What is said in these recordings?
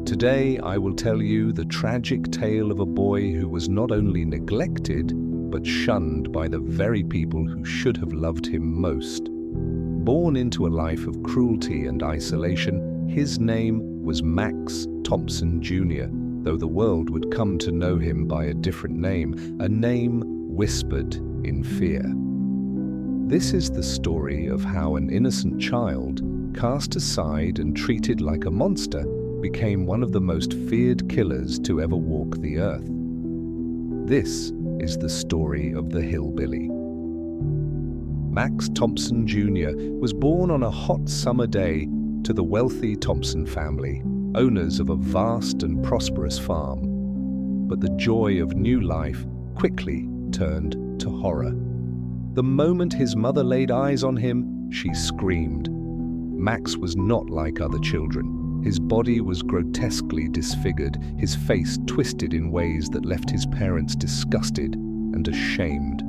Today I will tell you the tragic tale of a boy who was not only neglected, but shunned by the very people who should have loved him most. Born into a life of cruelty and isolation, his name was Max Thompson Jr., though the world would come to know him by a different name, a name whispered in fear. This is the story of how an innocent child, cast aside and treated like a monster, became one of the most feared killers to ever walk the earth. This is the story of the Hillbilly. Max Thompson Jr. was born on a hot summer day to the wealthy Thompson family, owners of a vast and prosperous farm. But the joy of new life quickly turned to horror. The moment his mother laid eyes on him, she screamed. Max was not like other children. His body was grotesquely disfigured, his face twisted in ways that left his parents disgusted and ashamed.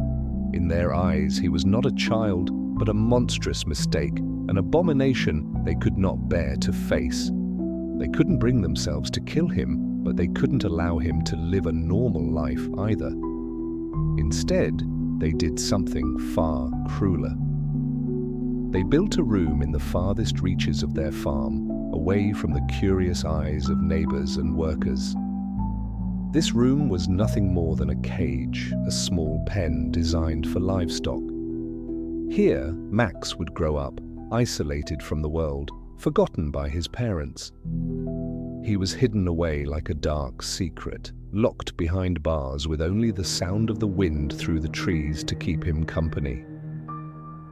In their eyes, he was not a child, but a monstrous mistake, an abomination they could not bear to face. They couldn't bring themselves to kill him, but they couldn't allow him to live a normal life either. Instead, they did something far crueler. They built a room in the farthest reaches of their farm, away from the curious eyes of neighbors and workers. This room was nothing more than a cage, a small pen designed for livestock. Here, Max would grow up, isolated from the world, forgotten by his parents. He was hidden away like a dark secret, locked behind bars with only the sound of the wind through the trees to keep him company.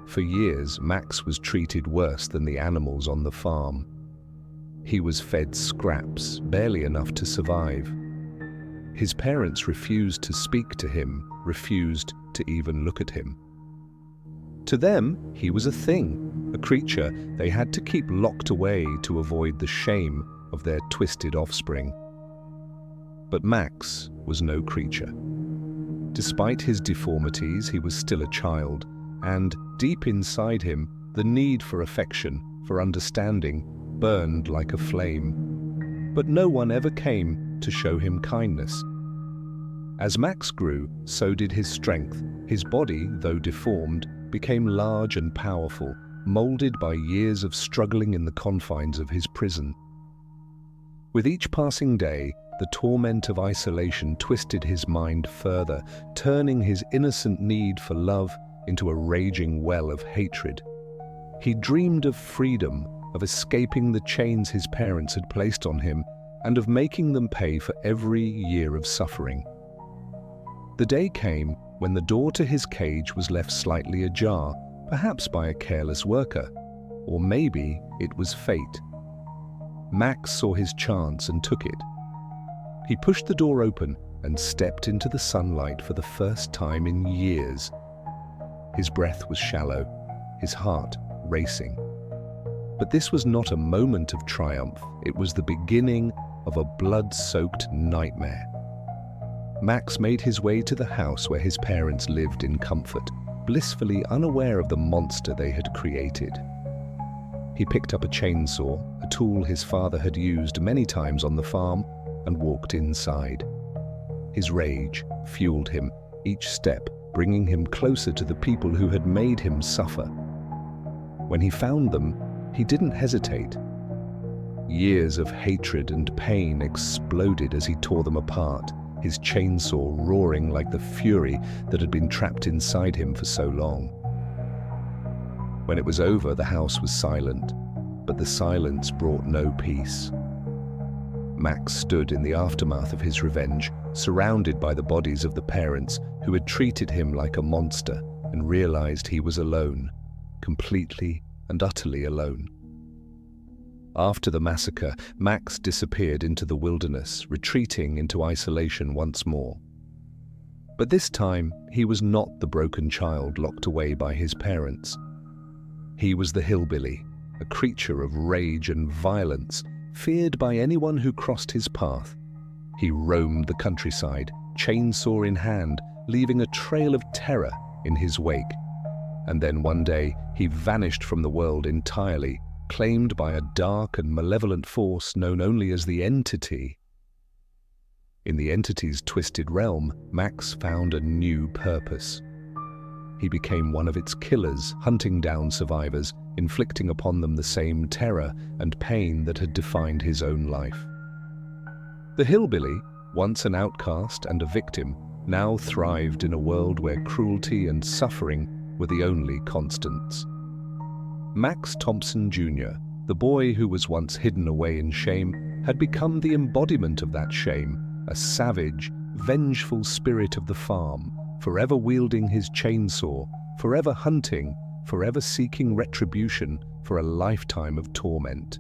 For years, Max was treated worse than the animals on the farm. He was fed scraps, barely enough to survive. His parents refused to speak to him, refused to even look at him. To them, he was a thing, a creature they had to keep locked away to avoid the shame of their twisted offspring. But Max was no creature. Despite his deformities, he was still a child, and deep inside him, the need for affection, for understanding, burned like a flame. But no one ever came to show him kindness. As Max grew, so did his strength. His body, though deformed, became large and powerful, molded by years of struggling in the confines of his prison. With each passing day, the torment of isolation twisted his mind further, turning his innocent need for love into a raging well of hatred. He dreamed of freedom, of escaping the chains his parents had placed on him, and of making them pay for every year of suffering. The day came when the door to his cage was left slightly ajar, perhaps by a careless worker, or maybe it was fate. Max saw his chance and took it. He pushed the door open and stepped into the sunlight for the first time in years. His breath was shallow, his heart racing. But this was not a moment of triumph. It was the beginning of a blood-soaked nightmare. Max made his way to the house where his parents lived in comfort, blissfully unaware of the monster they had created. He picked up a chainsaw, a tool his father had used many times on the farm, and walked inside. His rage fueled him, each step bringing him closer to the people who had made him suffer. When he found them, he didn't hesitate. Years of hatred and pain exploded as he tore them apart, his chainsaw roaring like the fury that had been trapped inside him for so long. When it was over, the house was silent, but the silence brought no peace. Max stood in the aftermath of his revenge, surrounded by the bodies of the parents who had treated him like a monster, and realized he was alone, completely and utterly alone. After the massacre, Max disappeared into the wilderness, retreating into isolation once more. But this time, he was not the broken child locked away by his parents. He was the hillbilly, a creature of rage and violence, feared by anyone who crossed his path. He roamed the countryside, chainsaw in hand, leaving a trail of terror in his wake. And then one day, he vanished from the world entirely, claimed by a dark and malevolent force known only as the Entity. In the Entity's twisted realm, Max found a new purpose. He became one of its killers, hunting down survivors, inflicting upon them the same terror and pain that had defined his own life. The Hillbilly, once an outcast and a victim, now thrived in a world where cruelty and suffering were the only constants. Max Thompson Jr., the boy who was once hidden away in shame, had become the embodiment of that shame, a savage, vengeful spirit of the farm, forever wielding his chainsaw, forever hunting, forever seeking retribution for a lifetime of torment.